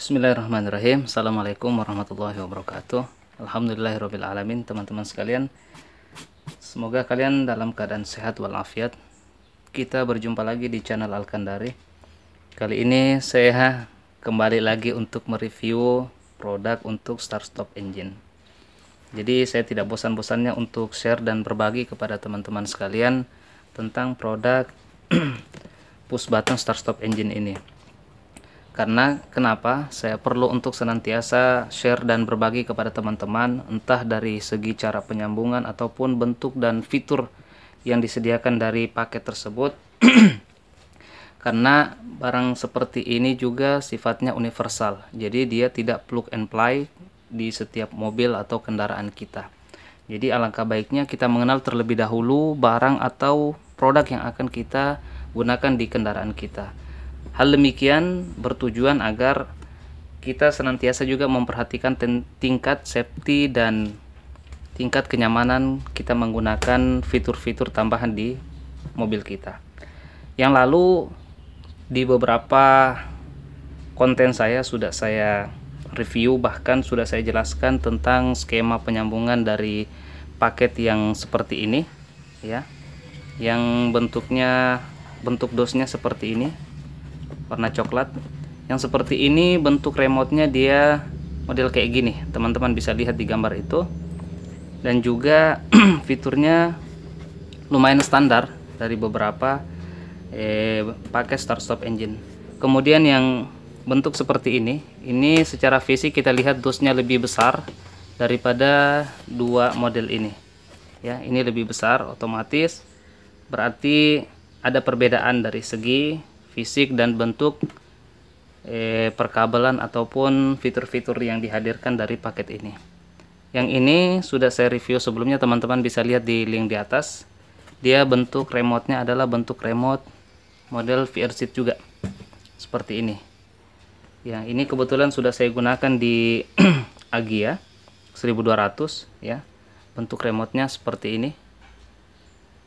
Bismillahirrahmanirrahim. Assalamualaikum warahmatullahi wabarakatuh. Alhamdulillahirrabbilalamin. Teman-teman sekalian, semoga kalian dalam keadaan sehat walafiat. Kita berjumpa lagi di channel Alkandari. Kali ini saya kembali lagi untuk mereview produk untuk start stop engine. Jadi saya tidak bosan-bosannya untuk share dan berbagi kepada teman-teman sekalian tentang produk push button start stop engine ini. Karena kenapa saya perlu untuk senantiasa share dan berbagi kepada teman-teman, entah dari segi cara penyambungan ataupun bentuk dan fitur yang disediakan dari paket tersebut. Karena barang seperti ini juga sifatnya universal, jadi dia tidak plug and play di setiap mobil atau kendaraan kita. Jadi alangkah baiknya kita mengenal terlebih dahulu barang atau produk yang akan kita gunakan di kendaraan kita. Hal demikian bertujuan agar kita senantiasa juga memperhatikan tingkat safety dan tingkat kenyamanan kita menggunakan fitur-fitur tambahan di mobil kita. Yang lalu di beberapa konten saya sudah saya review, bahkan sudah saya jelaskan tentang skema penyambungan dari paket yang seperti ini ya, yang bentuk dosnya seperti ini, warna coklat. Yang seperti ini bentuk remote-nya dia model kayak gini, teman-teman bisa lihat di gambar itu. Dan juga fiturnya lumayan standar dari beberapa pakai start stop engine. Kemudian yang bentuk seperti ini secara fisik kita lihat dosnya lebih besar daripada dua model ini ya. Ini lebih besar, otomatis berarti ada perbedaan dari segi fisik dan bentuk perkabelan ataupun fitur-fitur yang dihadirkan dari paket ini. Yang ini sudah saya review sebelumnya, teman-teman bisa lihat di link di atas. Dia bentuk remote-nya adalah bentuk remote model VR seat juga seperti ini ya. Ini kebetulan sudah saya gunakan di Agya 1200 ya. Bentuk remote-nya seperti ini,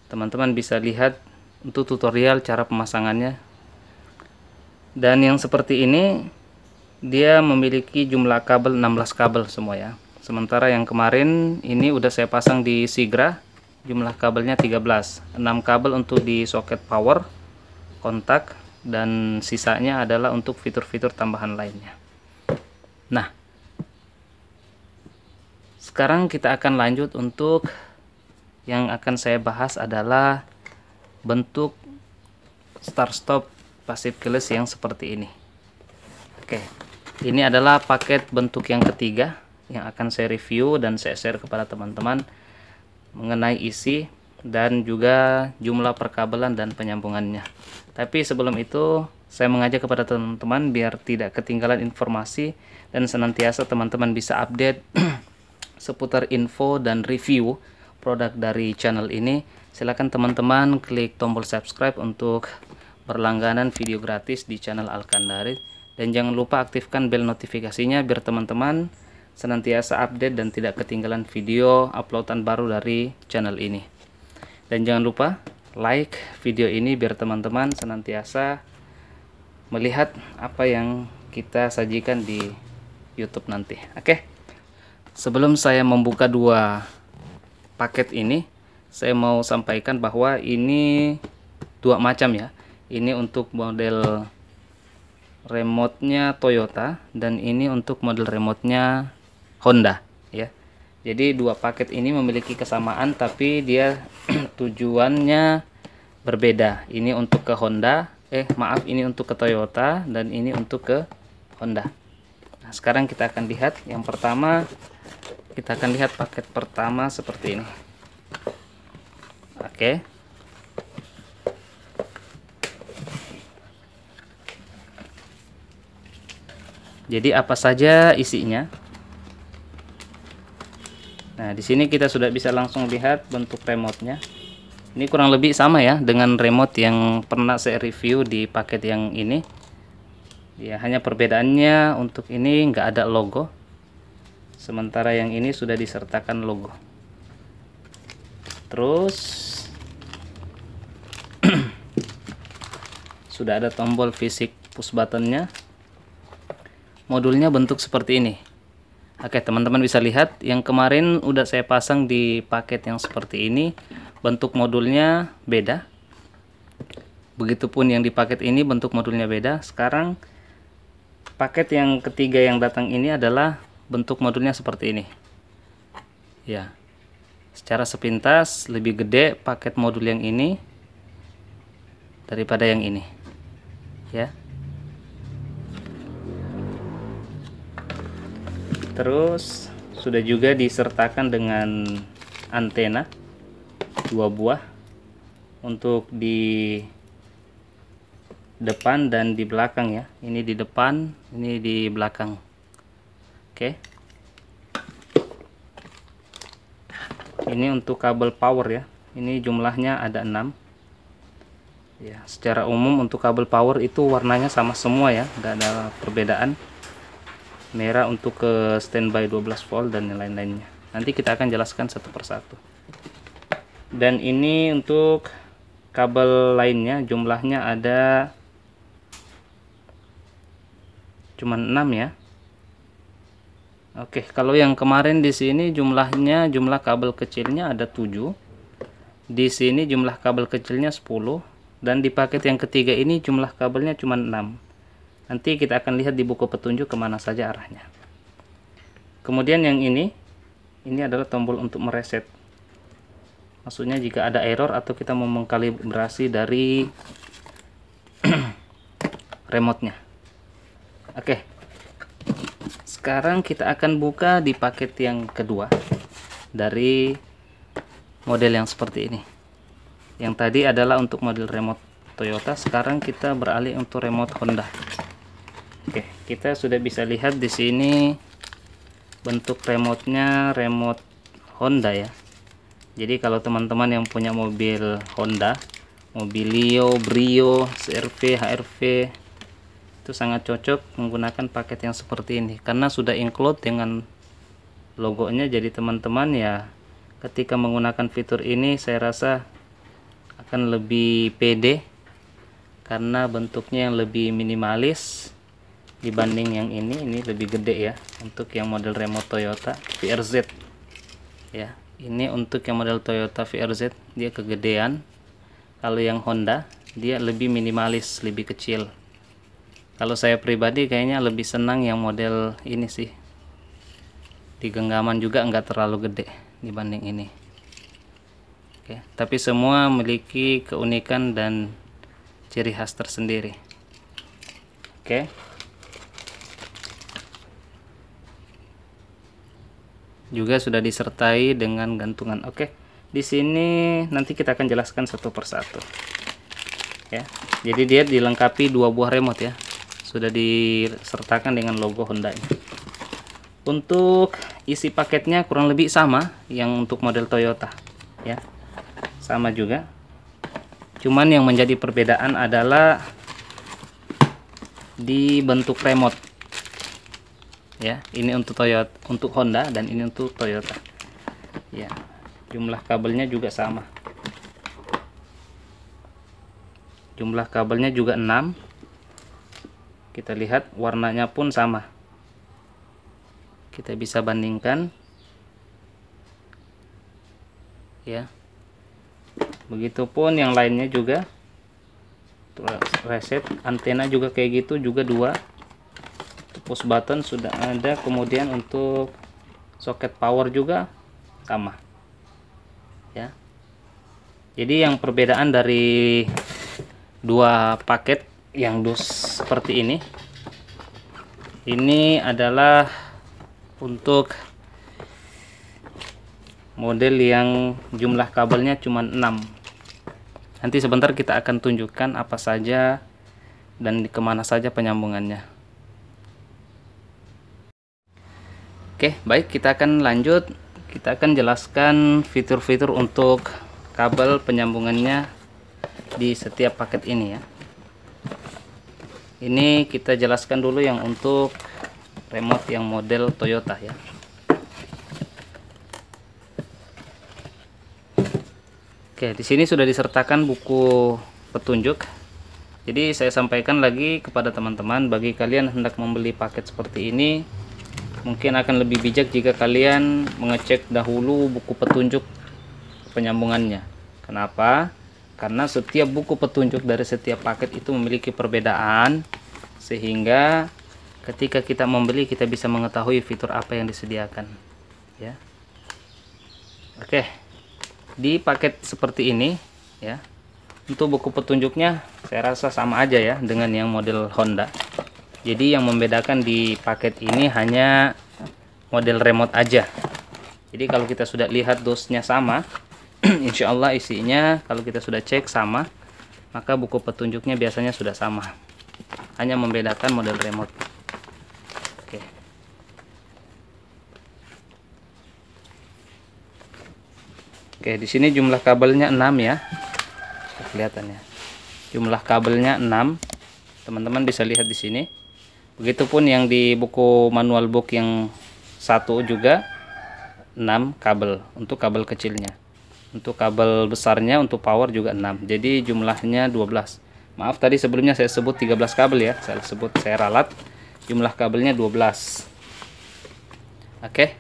teman-teman bisa lihat untuk tutorial cara pemasangannya. Dan yang seperti ini dia memiliki jumlah kabel 16 kabel semua ya. Sementara yang kemarin ini udah saya pasang di Sigra, jumlah kabelnya 13, 6 kabel untuk di soket power, kontak, dan sisanya adalah untuk fitur-fitur tambahan lainnya. Nah, sekarang kita akan lanjut untuk yang akan saya bahas adalah bentuk start stop passive keyless yang seperti ini. Oke, ini adalah paket bentuk yang ketiga yang akan saya review dan saya share kepada teman-teman mengenai isi dan juga jumlah perkabelan dan penyambungannya. Tapi sebelum itu saya mengajak kepada teman-teman biar tidak ketinggalan informasi dan senantiasa teman-teman bisa update seputar info dan review produk dari channel ini. Silakan teman-teman klik tombol subscribe untuk berlangganan video gratis di channel Alkandari, dan jangan lupa aktifkan bel notifikasinya biar teman-teman senantiasa update dan tidak ketinggalan video uploadan baru dari channel ini. Dan jangan lupa like video ini biar teman-teman senantiasa melihat apa yang kita sajikan di YouTube nanti. Oke. Sebelum saya membuka dua paket ini, saya mau sampaikan bahwa ini dua macam ya. Ini untuk model remote-nya Toyota dan ini untuk model remote-nya Honda ya. Jadi dua paket ini memiliki kesamaan tapi dia tujuannya berbeda. Ini untuk ke Honda, ini untuk ke Toyota dan ini untuk ke Honda. Nah, sekarang kita akan lihat yang pertama. Kita akan lihat paket pertama seperti ini. Oke. Jadi apa saja isinya? Nah, di sini kita sudah bisa langsung lihat bentuk remote-nya. Ini kurang lebih sama ya dengan remote yang pernah saya review di paket yang ini. Ya, hanya perbedaannya untuk ini nggak ada logo. Sementara yang ini sudah disertakan logo. Terus sudah ada tombol fisik push buttonnya. modulnya bentuk seperti ini. Oke, teman-teman bisa lihat yang kemarin udah saya pasang di paket yang seperti ini, bentuk modulnya beda. Begitupun yang di paket ini bentuk modulnya beda. Sekarang paket yang ketiga yang datang ini adalah bentuk modulnya seperti ini. Ya. Secara sepintas lebih gede paket modul yang ini daripada yang ini. Ya. Terus sudah juga disertakan dengan antena 2 buah untuk di depan dan di belakang ya. Ini di depan, ini di belakang. Oke. Ini untuk kabel power ya. Ini jumlahnya ada 6. Ya, secara umum untuk kabel power itu warnanya sama semua ya, nggak ada perbedaan. Merah untuk ke standby 12 volt dan yang lain-lainnya. Nanti kita akan jelaskan satu persatu. Dan ini untuk kabel lainnya jumlahnya ada cuma 6 ya. Oke, kalau yang kemarin di sini jumlah kabel kecilnya ada 7. Di sini jumlah kabel kecilnya 10 dan di paket yang ketiga ini jumlah kabelnya cuma 6. Nanti kita akan lihat di buku petunjuk kemana saja arahnya. Kemudian yang ini adalah tombol untuk mereset. Maksudnya jika ada error atau kita mau mengkalibrasi dari remote-nya. Oke. Sekarang kita akan buka di paket yang kedua dari model yang seperti ini. Yang tadi adalah untuk model remote Toyota, sekarang kita beralih untuk remote Honda. Oke, kita sudah bisa lihat di sini bentuk remote-nya remote Honda ya. Jadi kalau teman-teman yang punya mobil Honda, Mobilio, Brio, CR-V, HR-V, itu sangat cocok menggunakan paket yang seperti ini karena sudah include dengan logonya. Jadi teman-teman ya ketika menggunakan fitur ini saya rasa akan lebih pede karena bentuknya yang lebih minimalis dibanding yang ini lebih gede ya. Untuk yang model remote Toyota VRZ ya, ini untuk yang model Toyota VRZ dia kegedean. Kalau yang Honda dia lebih minimalis, lebih kecil. Kalau saya pribadi kayaknya lebih senang yang model ini sih. Di genggaman juga enggak terlalu gede dibanding ini. Oke, tapi semua memiliki keunikan dan ciri khas tersendiri. Oke. Juga sudah disertai dengan gantungan. Oke. Di sini nanti kita akan jelaskan satu persatu. Ya. Jadi dia dilengkapi 2 buah remote ya. Sudah disertakan dengan logo Honda ini. Untuk isi paketnya kurang lebih sama yang untuk model Toyota ya, sama juga. Cuman yang menjadi perbedaan adalah di bentuk remote ya. Ini untuk Toyota, untuk Honda, dan ini untuk Toyota ya. Jumlah kabelnya juga sama, jumlah kabelnya juga 6. Kita lihat warnanya pun sama. Kita bisa bandingkan ya. Begitupun yang lainnya juga. Reset antena juga kayak gitu, juga 2. Push button sudah ada. Kemudian untuk soket power juga sama ya. Jadi yang perbedaan dari 2 paket yang dus seperti ini adalah untuk model yang jumlah kabelnya cuma 6. Nanti sebentar kita akan tunjukkan apa saja dan kemana saja penyambungannya. Oke, baik, kita akan lanjut. Kita akan jelaskan fitur-fitur untuk kabel penyambungannya di setiap paket ini ya. Ini kita jelaskan dulu yang untuk remote yang model Toyota ya. Oke, di sini sudah disertakan buku petunjuk Jadi saya sampaikan lagi kepada teman-teman, bagi kalian hendak membeli paket seperti ini, mungkin akan lebih bijak jika kalian mengecek dahulu buku petunjuk penyambungannya. Kenapa? Karena setiap buku petunjuk dari setiap paket itu memiliki perbedaan, sehingga ketika kita membeli kita bisa mengetahui fitur apa yang disediakan, ya. Oke, di paket seperti ini, ya, untuk buku petunjuknya saya rasa sama aja ya dengan yang model Honda. Jadi yang membedakan di paket ini hanya model remote aja. Jadi kalau kita sudah lihat dosnya sama, insya Allah isinya kalau kita sudah cek sama, maka buku petunjuknya biasanya sudah sama. Hanya membedakan model remote. Oke. Oke, di sini jumlah kabelnya 6 ya. Kelihatan ya. Jumlah kabelnya 6. Teman-teman bisa lihat di sini. Begitupun yang di buku manual book yang satu juga 6 kabel untuk kabel kecilnya. Untuk kabel besarnya untuk power juga 6. Jadi jumlahnya 12. Maaf tadi sebelumnya saya sebut 13 kabel ya. Saya ralat. Jumlah kabelnya 12. Oke.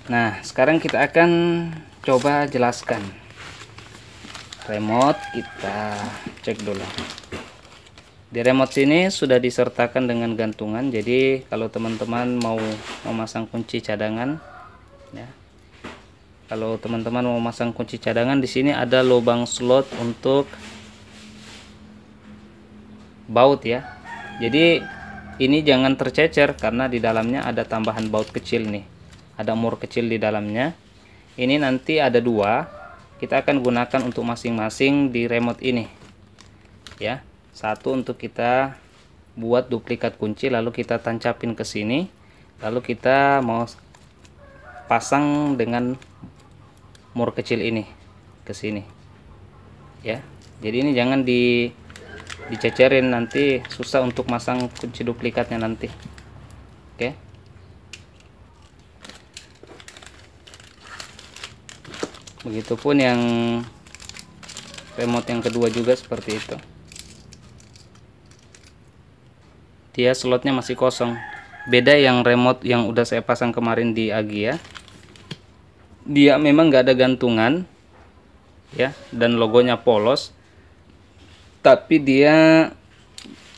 Nah, sekarang kita akan coba jelaskan. Remote kita cek dulu. Di remote sini sudah disertakan dengan gantungan. Jadi kalau teman-teman mau memasang kunci cadangan, ya. Kalau teman-teman mau memasang kunci cadangan, di sini ada lubang slot untuk baut ya. Jadi ini jangan tercecer karena di dalamnya ada tambahan baut kecil nih. Ada mur kecil di dalamnya. Ini nanti ada 2. Kita akan gunakan untuk masing-masing di remote ini, ya. Satu untuk kita buat duplikat kunci, lalu kita tancapin ke sini, lalu kita mau pasang dengan mur kecil ini ke sini, ya. Jadi ini jangan dicecerin, nanti susah untuk masang kunci duplikatnya nanti. Oke. Begitupun yang remote yang kedua juga seperti itu. Dia slotnya masih kosong. Beda yang remote yang udah saya pasang kemarin di Agia. Dia memang nggak ada gantungan, ya, dan logonya polos. Tapi dia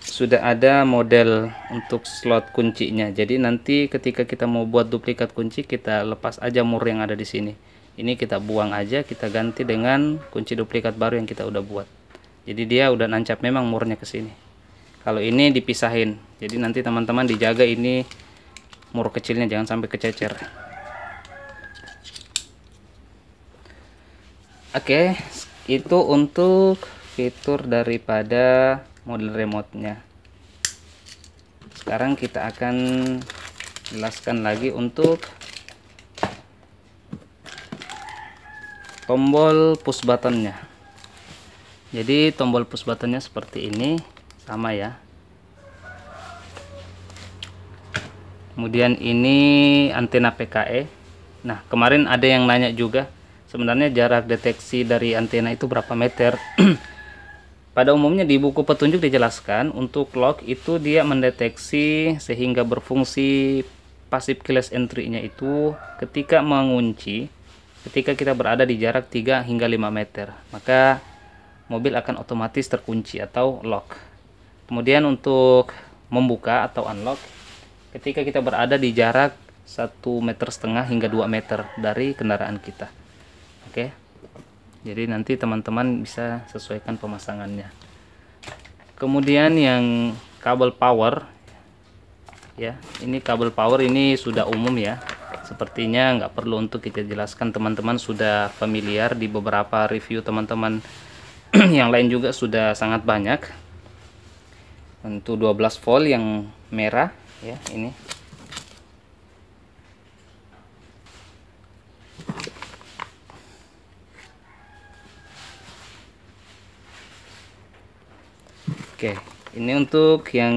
sudah ada model untuk slot kuncinya. Jadi nanti ketika kita mau buat duplikat kunci, kita lepas aja mur yang ada di sini. Ini kita buang aja, kita ganti dengan kunci duplikat baru yang kita udah buat. Jadi dia udah nancap memang murnya ke sini. Kalau ini dipisahin. Jadi nanti teman-teman dijaga ini mur kecilnya jangan sampai kececer. Oke, itu untuk fitur daripada model remote-nya. Sekarang kita akan jelaskan lagi untuk tombol push buttonnya. Jadi tombol push buttonnya seperti ini, sama ya. Kemudian ini antena PKE. Nah, kemarin ada yang nanya juga, sebenarnya jarak deteksi dari antena itu berapa meter? Pada umumnya di buku petunjuk dijelaskan untuk lock itu dia mendeteksi sehingga berfungsi passive keyless entry-nya itu ketika mengunci. Ketika kita berada di jarak 3 hingga 5 meter, maka mobil akan otomatis terkunci atau lock. Kemudian untuk membuka atau unlock, ketika kita berada di jarak 1,5 meter hingga 2 meter dari kendaraan kita. Oke. Jadi nanti teman-teman bisa sesuaikan pemasangannya. Kemudian yang kabel power, ya, ini kabel power ini sudah umum ya. Sepertinya nggak perlu untuk kita jelaskan, teman-teman sudah familiar di beberapa review teman-teman yang lain juga sudah sangat banyak. Untuk 12 volt yang merah ya, ini. Oke, ini untuk yang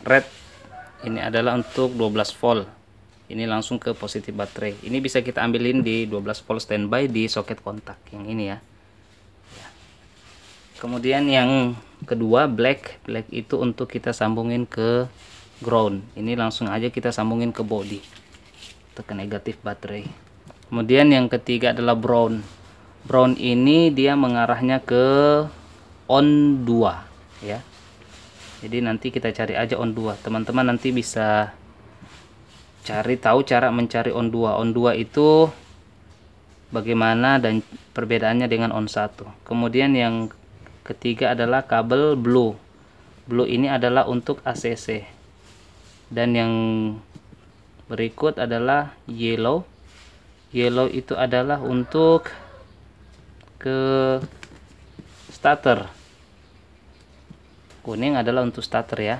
red, ini adalah untuk 12 volt. Ini langsung ke positif baterai. Ini bisa kita ambilin di 12 volt standby di soket kontak yang ini ya. Kemudian yang kedua black itu untuk kita sambungin ke ground. Ini langsung aja kita sambungin ke body, tekan negatif baterai. Kemudian yang ketiga adalah brown ini dia mengarahnya ke on 2 ya. Jadi nanti kita cari aja on 2. Teman-teman nanti bisa cari tahu cara mencari on 2 itu bagaimana dan perbedaannya dengan on 1. Kemudian yang ketiga adalah kabel blue ini adalah untuk ACC. Dan yang berikut adalah yellow itu adalah untuk ke starter. Kuning adalah untuk starter ya.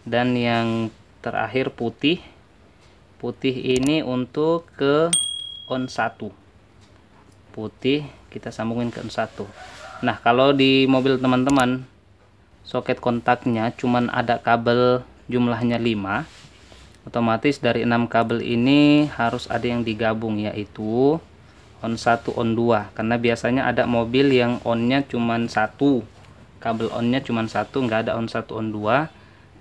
Dan yang terakhir putih ini untuk ke on 1. Putih kita sambungin ke on 1. Nah, kalau di mobil teman-teman soket kontaknya cuman ada kabel jumlahnya 5, otomatis dari 6 kabel ini harus ada yang digabung, yaitu on 1 on 2. Karena biasanya ada mobil yang onnya cuman 1, kabel onnya cuman 1, nggak ada on 1 on 2.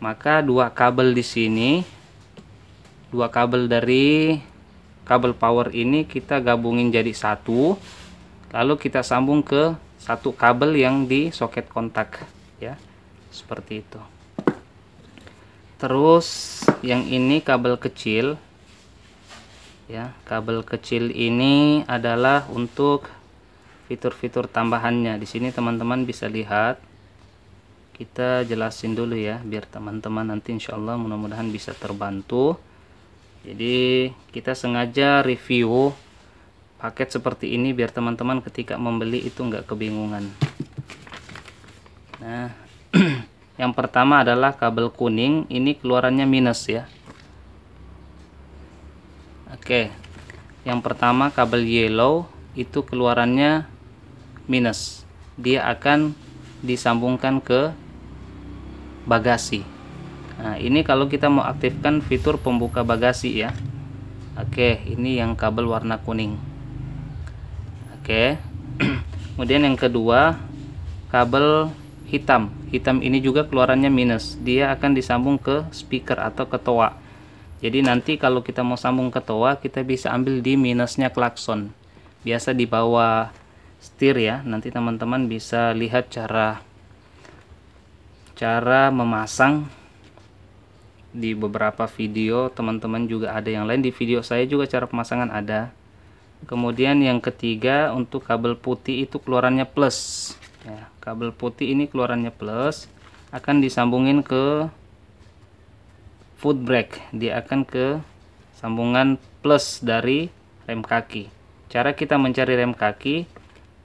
Maka 2 kabel di sini, 2 kabel dari kabel power ini kita gabungin jadi 1, lalu kita sambung ke 1 kabel yang di soket kontak ya, seperti itu. Terus yang ini kabel kecil ya, kabel kecil ini adalah untuk fitur-fitur tambahannya. Di sini teman-teman bisa lihat, kita jelasin dulu ya biar teman-teman nanti insyaallah mudah-mudahan bisa terbantu. Jadi kita sengaja review paket seperti ini biar teman-teman ketika membeli itu nggak kebingungan. Nah yang pertama adalah kabel kuning, ini keluarannya minus ya. Oke, yang pertama kabel yellow itu keluarannya minus, dia akan disambungkan ke bagasi. Nah ini kalau kita mau aktifkan fitur pembuka bagasi ya. Oke, ini yang kabel warna kuning. Oke. Kemudian yang kedua kabel hitam ini juga keluarannya minus, dia akan disambung ke speaker atau ke toa. Jadi nanti kalau kita mau sambung ke toa, kita bisa ambil di minusnya klakson, biasa di bawah setir ya. Nanti teman-teman bisa lihat cara memasang di beberapa video, teman-teman juga ada yang lain di video saya juga cara pemasangan ada. Kemudian yang ketiga untuk kabel putih itu keluarannya plus ya. Kabel putih ini keluarannya plus, akan disambungin ke foot brake, dia akan ke sambungan plus dari rem kaki. Cara kita mencari rem kaki,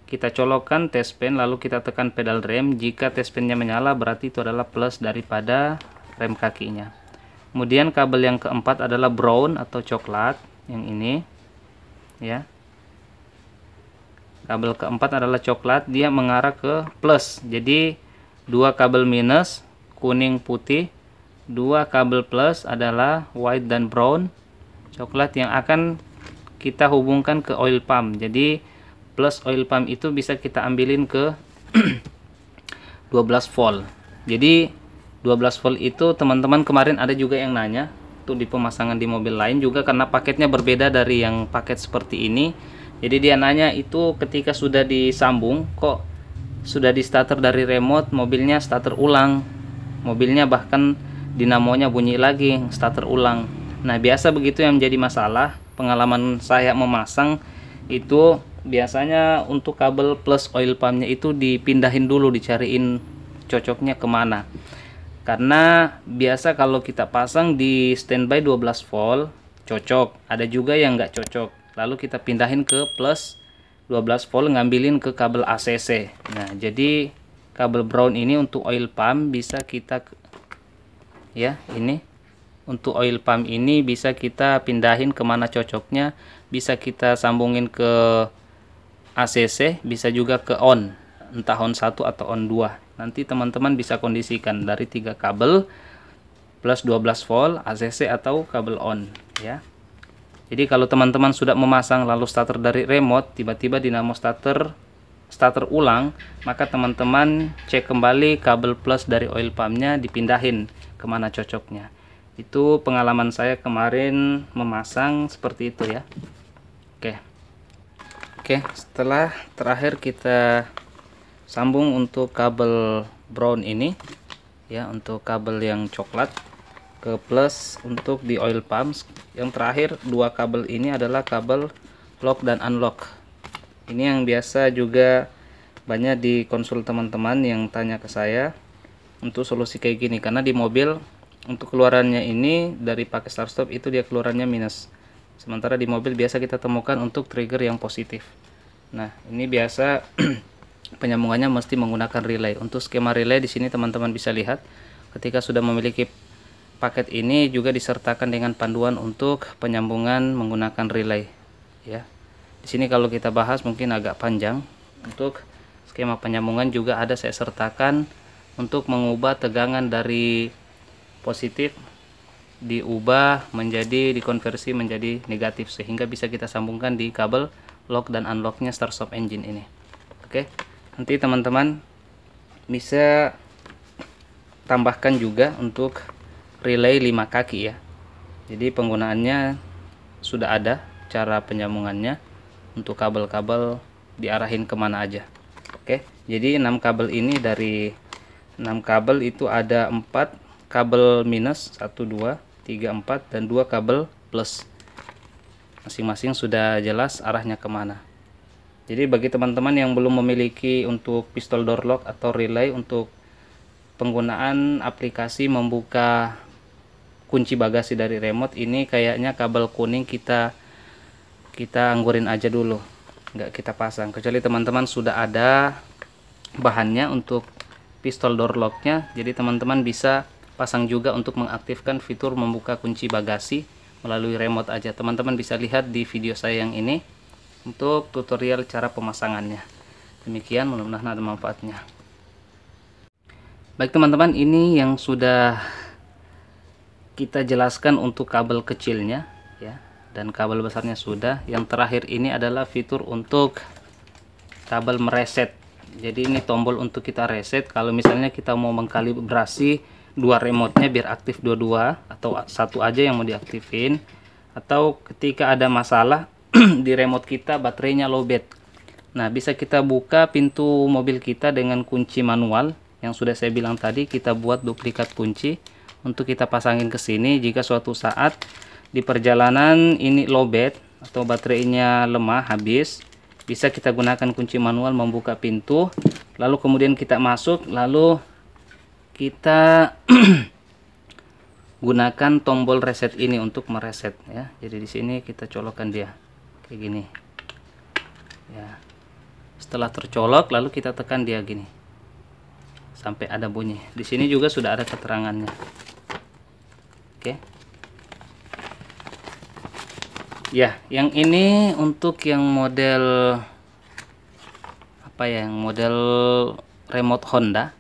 kita colokkan test pen lalu kita tekan pedal rem. Jika test pennya menyala berarti itu adalah plus daripada rem kakinya. Kemudian kabel yang keempat adalah brown atau coklat, yang ini ya. Kabel keempat adalah coklat, dia mengarah ke plus. Jadi 2 kabel minus kuning putih, 2 kabel plus adalah white dan brown coklat yang akan kita hubungkan ke oil pump. Jadi plus oil pump itu bisa kita ambilin ke 12 volt. Jadi 12 volt itu teman-teman kemarin ada juga yang nanya tuh di pemasangan di mobil lain juga, karena paketnya berbeda dari yang paket seperti ini. Jadi dia nanya itu ketika sudah disambung kok sudah di starter dari remote, mobilnya starter ulang, mobilnya bahkan dinamonya bunyi lagi, starter ulang. Nah biasa begitu yang menjadi masalah. Pengalaman saya memasang itu biasanya untuk kabel plus oil pumpnya itu dipindahin dulu, dicariin cocoknya kemana. Karena biasa kalau kita pasang di standby 12 volt cocok, ada juga yang nggak cocok, lalu kita pindahin ke plus 12 volt, ngambilin ke kabel ACC. Nah jadi kabel brown ini untuk oil pump bisa kita ya, ini untuk oil pump ini bisa kita pindahin kemana cocoknya, bisa kita sambungin ke ACC, bisa juga ke on, entah on 1 atau on 2. Nanti teman-teman bisa kondisikan dari 3 kabel plus 12 volt, ACC atau kabel on ya. Jadi kalau teman-teman sudah memasang lalu starter dari remote, tiba-tiba dinamo starter starter ulang, maka teman-teman cek kembali kabel plus dari oil pumpnya, dipindahin kemana cocoknya. Itu pengalaman saya kemarin memasang seperti itu ya. Oke, setelah terakhir kita sambung untuk kabel brown ini ya, untuk kabel yang coklat ke plus untuk di oil pump. Yang terakhir dua kabel ini adalah kabel lock dan unlock. Ini yang biasa juga banyak dikonsul teman-teman yang tanya ke saya untuk solusi kayak gini, karena di mobil untuk keluarannya ini dari pakai start stop itu dia keluarannya minus, sementara di mobil biasa kita temukan untuk trigger yang positif. Nah, ini biasa penyambungannya mesti menggunakan relay. Untuk skema relay di sini teman-teman bisa lihat, ketika sudah memiliki paket ini juga disertakan dengan panduan untuk penyambungan menggunakan relay ya. Di sini kalau kita bahas mungkin agak panjang. Untuk skema penyambungan juga ada saya sertakan untuk mengubah tegangan dari positif diubah menjadi, dikonversi menjadi negatif, sehingga bisa kita sambungkan di kabel lock dan unlocknya start stop engine ini. Oke, nanti teman-teman bisa tambahkan juga untuk relay 5 kaki ya. Jadi penggunaannya sudah ada cara penyambungannya untuk kabel-kabel diarahin kemana aja. Oke, jadi 6 kabel ini, dari 6 kabel itu ada 4 kabel minus, 1, 2, 3, 4 dan 2 kabel plus. Masing-masing sudah jelas arahnya kemana. Jadi bagi teman-teman yang belum memiliki untuk pistol door lock atau relay, untuk penggunaan aplikasi membuka kunci bagasi dari remote ini, kayaknya kabel kuning kita anggurin aja dulu, nggak kita pasang, kecuali teman-teman sudah ada bahannya untuk pistol door locknya. Jadi teman-teman bisa pasang juga untuk mengaktifkan fitur membuka kunci bagasi melalui remote aja. Teman-teman bisa lihat di video saya yang ini untuk tutorial cara pemasangannya. Demikian, mudah-mudahan ada manfaatnya. Baik teman-teman, ini yang sudah kita jelaskan untuk kabel kecilnya ya, dan kabel besarnya sudah. Yang terakhir ini adalah fitur untuk kabel mereset. Jadi ini tombol untuk kita reset kalau misalnya kita mau mengkalibrasi dua remote-nya biar aktif dua-dua, atau satu aja yang mau diaktifin, atau ketika ada masalah di remote kita baterainya lowbat. Nah, bisa kita buka pintu mobil kita dengan kunci manual yang sudah saya bilang tadi. Kita buat duplikat kunci untuk kita pasangin ke sini. Jika suatu saat di perjalanan ini lowbat atau baterainya lemah habis, bisa kita gunakan kunci manual membuka pintu, lalu kemudian kita masuk, lalu kita gunakan tombol reset ini untuk mereset ya. Jadi di sini kita colokkan dia kayak gini ya. Setelah tercolok lalu kita tekan dia gini sampai ada bunyi. Di sini juga sudah ada keterangannya. Oke. Ya, yang ini untuk yang model apa ya, yang model remote Honda.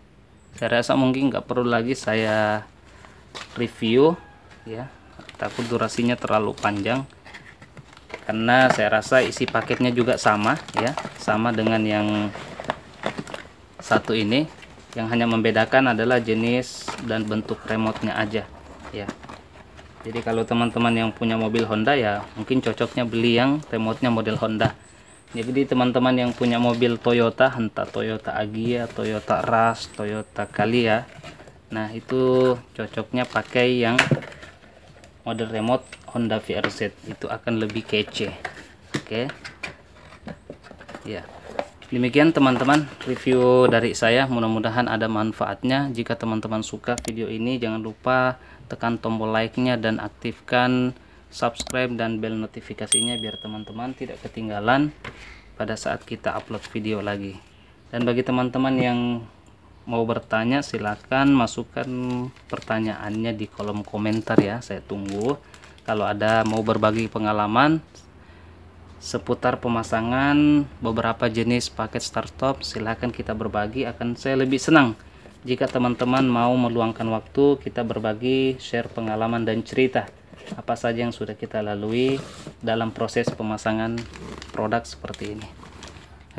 Saya rasa mungkin nggak perlu lagi saya review ya, takut durasinya terlalu panjang, karena saya rasa isi paketnya juga sama ya, sama dengan yang satu ini. Yang hanya membedakan adalah jenis dan bentuk remote-nya aja ya. Jadi kalau teman-teman yang punya mobil Honda ya mungkin cocoknya beli yang remote-nya model Honda. Jadi teman-teman yang punya mobil Toyota, entah Toyota Agya, Toyota Rush, Toyota Calya, nah itu cocoknya pakai yang model remote Honda VRZ, itu akan lebih kece. Oke. Ya. Demikian teman-teman review dari saya, mudah-mudahan ada manfaatnya. Jika teman-teman suka video ini, jangan lupa tekan tombol like-nya dan aktifkan subscribe dan bel notifikasinya biar teman-teman tidak ketinggalan pada saat kita upload video lagi. Dan bagi teman-teman yang mau bertanya, silakan masukkan pertanyaannya di kolom komentar ya, saya tunggu. Kalau ada mau berbagi pengalaman seputar pemasangan beberapa jenis paket start stop, silakan kita berbagi. Akan saya lebih senang jika teman-teman mau meluangkan waktu kita berbagi, share pengalaman dan cerita apa saja yang sudah kita lalui dalam proses pemasangan produk seperti ini.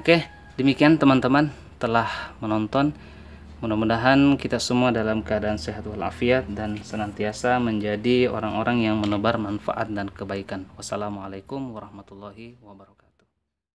Oke, Demikian teman-teman telah menonton. Mudah-mudahan kita semua dalam keadaan sehat walafiat dan senantiasa menjadi orang-orang yang menebar manfaat dan kebaikan. Wassalamualaikum warahmatullahi wabarakatuh.